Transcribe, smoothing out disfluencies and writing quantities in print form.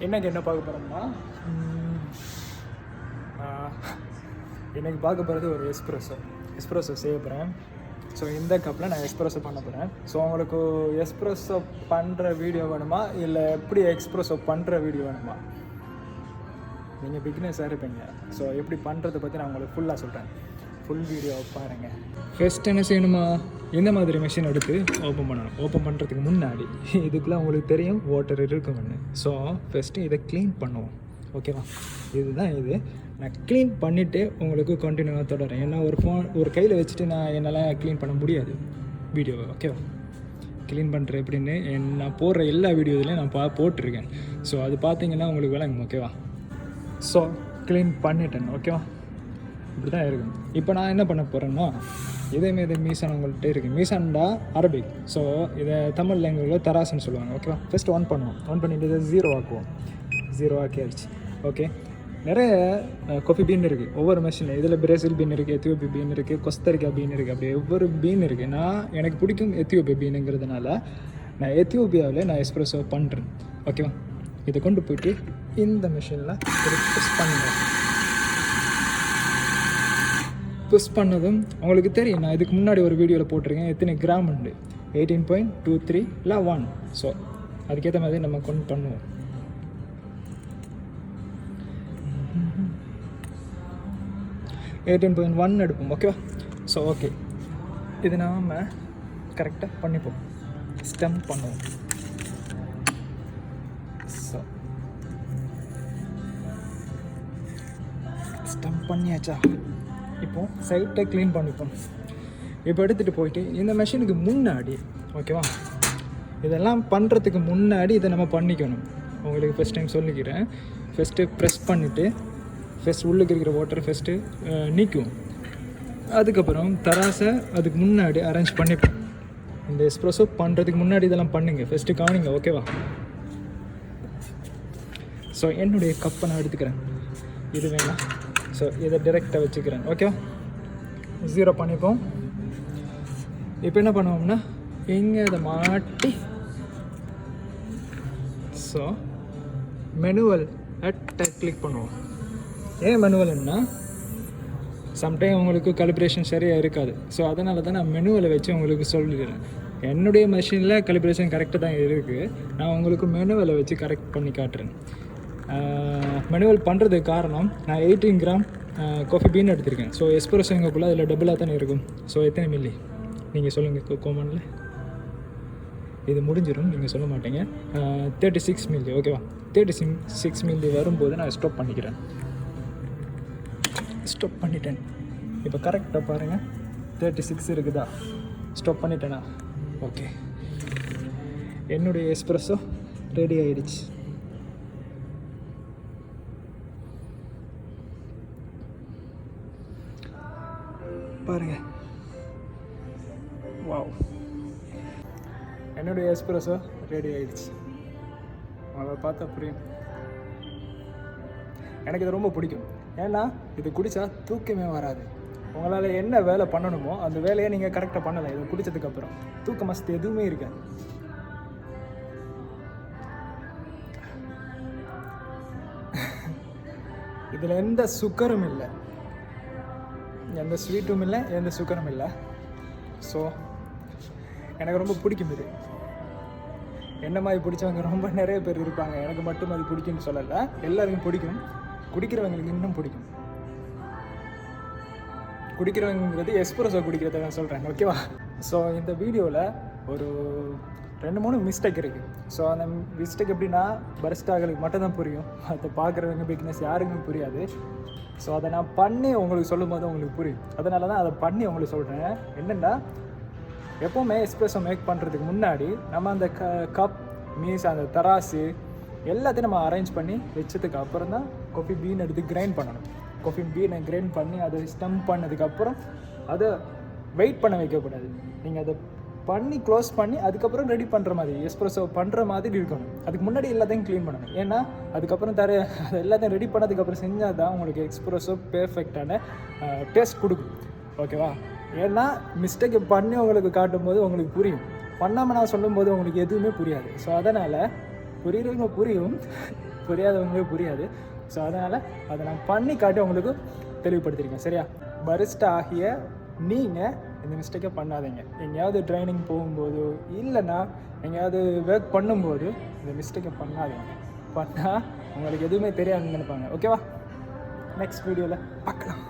என்னைக்கு என்ன பார்க்க போகிறோம்னா இன்றைக்கி பார்க்க போகிறது ஒரு எஸ்ப்ரெஸோ செய்ய போகிறேன். ஸோ இந்த கப்பில் நான் எஸ்ப்ரெஸோ பண்ண போகிறேன். ஸோ உங்களுக்கு எஸ்ப்ரெஸோ பண்ணுற வீடியோ வேணுமா இல்லை எப்படி எக்ஸ்ப்ரெஸோ பண்ணுற வீடியோ வேணுமா? நீங்கள் பிகினர்ஸாக இருப்பீங்க. ஸோ எப்படி பண்ணுறதை பற்றி நான் உங்களுக்கு ஃபுல்லாக சொல்கிறேன். ஃபுல் வீடியோ பாருங்கள். ஃபர்ஸ்ட் என்ன செய்யணுமா, இந்த மாதிரி மிஷின் எடுத்து ஓப்பன் பண்ணணும். ஓப்பன் பண்ணுறதுக்கு முன்னாடி இதுக்குள்ளே உங்களுக்கு தெரியும் வாட்டர் இருக்குமென்னு. ஸோ ஃபஸ்ட்டு இதை க்ளீன் பண்ணுவோம். ஓகேவா? இதுதான் இது. நான் க்ளீன் பண்ணிவிட்டு உங்களுக்கு கண்டினியூவாக தொடரேன். ஏன்னா ஒரு கையில் வச்சுட்டு என்னால் க்ளீன் பண்ண முடியாது வீடியோவை. ஓகேவா? க்ளீன் பண்ணுற எப்படின்னு நான் போடுற எல்லா வீடியோவிலையும் நான் போட்டிருக்கேன். ஸோ அது பார்த்தீங்கன்னா உங்களுக்கு விளங்கும். ஓகேவா? ஸோ க்ளீன் பண்ணிட்டேன். ஓகேவா? இப்படி தான் இருக்கும். இப்போ நான் என்ன பண்ண போகிறேன்னா, இதேமாரி மீசான் உங்கள்கிட்ட இருக்குது. மீசான்டா அரபிக். ஸோ இதை தமிழ் லாங்குவேஜில் தராசுன்னு சொல்லுவாங்க. ஓகேவா? ஃபஸ்ட்டு ஆன் பண்ணுவோம். ஆன் பண்ணிட்டு இதை 0 ஆக்குவோம். 0 ஆக்கியாச்சு. ஓகே, நிறைய காஃபி பீன் இருக்குது ஒவ்வொரு மிஷினில். இதில் பிரேசில் பீன் இருக்குது, எத்தியோப்பியா பீன் இருக்குது, கொஸ்தரிக்கா பீன் இருக்குது. அப்படி ஒவ்வொரு பீன் இருக்குது. எனக்கு பிடிக்கும் எத்தியோப்பியா பீனுங்கிறதுனால நான் எத்தியோப்பியாவில் எஸ்ப்ரெஸோ பண்ணுறேன். ஓகேவா? இதை கொண்டு போயிட்டு இந்த மிஷினில் ப்ரெஸ் பண்ணுவேன். புஷ் பண்ணதும் உங்களுக்கு தெரியும், நான் இதுக்கு முன்னாடி ஒரு வீடியோவில் போட்டிருக்கேன் எத்தனை கிராம் உண்டு. 18.23 இல்லை 1. ஸோ அதுக்கேற்ற மாதிரி நம்ம கொண்டு பண்ணுவோம். $18.1 எடுப்போம். ஓகேவா? ஸோ ஓகே, இது நாம் கரெக்டாக பண்ணிப்போம். ஸ்டெம் பண்ணுவோம். ஸோ ஸ்டெம் பண்ணியாச்சா? இப்போது சைட்டை க்ளீன் பண்ணிப்போம். இப்போ எடுத்துகிட்டு போயிட்டு இந்த மெஷினுக்கு முன்னாடி, ஓகேவா, இதெல்லாம் பண்ணுறதுக்கு முன்னாடி இதை நம்ம பண்ணிக்கணும். உங்களுக்கு ஃபஸ்ட் டைம் சொல்லிக்கிறேன். ஃபஸ்ட்டு ப்ரெஸ் பண்ணிவிட்டு ஃபஸ்ட் உள்ளுக்கு இருக்கிற வாட்டர் ஃபஸ்ட்டு நீக்குவோம். அதுக்கப்புறம் தராசை அதுக்கு முன்னாடி அரேஞ்ச் பண்ணிப்போம். இந்த எஸ்ப்ரெஸோ பண்ணுறதுக்கு முன்னாடி இதெல்லாம் பண்ணுங்க. ஃபஸ்ட்டு கவனிங்க. ஓகேவா? ஸோ என்னுடைய கப்பை நான் எடுத்துக்கிறேன். இது வேணாம். ஸோ இதை டைரெக்டாக வச்சுக்கிறேன். ஓகேவா? 0 பண்ணிப்போம். இப்போ என்ன பண்ணுவோம்னா, இங்கே இதை மாட்டி ஸோ மெனுவல் கிளிக் பண்ணுவோம். ஏன் மெனுவல்னா, சம்டைம் உங்களுக்கு கலிப்ரேஷன் சரியாக இருக்காது. ஸோ அதனால தான் நான் மெனுவலை வச்சு உங்களுக்கு சொல்லிடுறேன். என்னுடைய மெஷினில் கலிப்ரேஷன் கரெக்டாக தான் இருக்குது. நான் உங்களுக்கு மெனுவலை வச்சு கரெக்ட் பண்ணி காட்டுறேன். மெனுவல் பண்ணுறதுக்கு காரணம், நான் 18 கிராம் காஃபி பீன் எடுத்திருக்கேன். ஸோ எஸ்ப்ரெஸோ எங்கக்குள்ளே அதில் டபுளாக தானே இருக்கும். ஸோ எத்தனை மில்லி நீங்கள் சொல்லுங்கள் கோமனில். இது முடிஞ்சிடும், நீங்கள் சொல்ல மாட்டீங்க. 36 மில்லி. ஓகேவா? 36 மில்லி வரும்போது நான் ஸ்டாப் பண்ணிக்கிறேன். ஸ்டாப் பண்ணிட்டேன். இப்போ கரெக்டாக பாருங்கள், 36 இருக்குதா? ஸ்டாப் பண்ணிட்டேனா? ஓகே, என்னுடைய எஸ்ப்ரெஸோ ரெடி ஆகிடுச்சு. பாருங்க, வாவ், என்னுடைய எஸ்ப்ரெஸோ ரெடி ஆகிடுச்சு. அதை பார்த்தா புரியும். எனக்கு இது ரொம்ப பிடிக்கும். ஏன்னா இது குடித்தா தூக்கமே வராது. உங்களால் என்ன வேலை பண்ணணுமோ அந்த வேலையை நீங்கள் கரெக்டாக பண்ணலாம். இதை குடித்ததுக்கப்புறம் தூக்க மஸ்து எதுவுமே இருக்காது. இதில் எந்த சுகரும் இல்லை, எந்த ஸ்வீட்டும் இல்லை, எந்த சுகரும் இல்லை. ஸோ எனக்கு ரொம்ப பிடிக்கும் இது. என்ன மாதிரி பிடிச்சவங்க ரொம்ப நிறைய பேர் இருப்பாங்க. எனக்கு மட்டும் அது பிடிக்கும்னு சொல்லலை, எல்லாருக்கும் பிடிக்கும். குடிக்கிறவங்களுக்கு இன்னும் பிடிக்கும். குடிக்கிறவங்கிறது எஸ்ப்ரெஸோ குடிக்கிறத நான் சொல்கிறேன். ஓகேவா? ஸோ இந்த வீடியோவில் ஒரு 2-3 மிஸ்டேக் இருக்குது. ஸோ அந்த மிஸ்டேக் எப்படின்னா, பரிஸ்டாக்களுக்கு மட்டும் தான் புரியும். அதை பார்க்குறவங்க பிகினர்ஸ் யாருக்கும் புரியாது. ஸோ அதை நான் பண்ணி உங்களுக்கு சொல்லும் போது உங்களுக்கு புரியும். அதனால தான் அதை பண்ணி உங்களுக்கு சொல்கிறேன். என்னென்னா, எப்போவுமே எஸ்ப்ரெஸோ மேக் பண்ணுறதுக்கு முன்னாடி நம்ம அந்த கப் மீஸ், அந்த தராசு எல்லாத்தையும் நம்ம அரேஞ்ச் பண்ணி வச்சதுக்கு அப்புறம் தான் காஃபி பீன் எடுத்து கிரைண்ட் பண்ணணும். காஃபி பீனை கிரைண்ட் பண்ணி அதை ஸ்டம் பண்ணதுக்கப்புறம் அதை வெயிட் பண்ண வைக்கக்கூடாது. நீங்கள் அதை பண்ணி க்ளோஸ் பண்ணி அதுக்கப்புறம் ரெடி பண்ணுற மாதிரி எஸ்ப்ரெஸோ பண்ணுற மாதிரி இருக்கணும். அதுக்கு முன்னாடி எல்லாத்தையும் க்ளீன் பண்ணணும். ஏன்னா அதுக்கப்புறம் அதை எல்லாத்தையும் ரெடி பண்ணதுக்கப்புறம் செஞ்சால் தான் உங்களுக்கு எஸ்ப்ரெஸோ பெர்ஃபெக்டான டேஸ்ட் கொடுக்கும். ஓகேவா? ஏன்னா மிஸ்டேக் பண்ணி உங்களுக்கு காட்டும் போது உங்களுக்கு புரியும். பண்ணாமல் நான் சொல்லும்போது உங்களுக்கு எதுவுமே புரியாது. ஸோ அதனால் புரியுறவங்க புரியும், புரியாதவங்களுக்கு புரியாது. ஸோ அதனால் அதை நான் பண்ணி காட்டி உங்களுக்கு தெளிவுபடுத்திருக்கேன். சரியா? பரிஸ்டா ஆகிய நீங்கள் இந்த மிஸ்டேக்கை பண்ணாதீங்க. எங்கேயாவது ட்ரைனிங் போகும்போது இல்லைன்னா எங்கேயாவது ஒர்க் பண்ணும்போது இந்த மிஸ்டேக்கை பண்ணாதீங்க. பண்ணால் உங்களுக்கு எதுவுமே தெரியாதுன்னு நினைப்பாங்க. ஓகேவா? நெக்ஸ்ட் வீடியோவில் பார்க்கலாம்.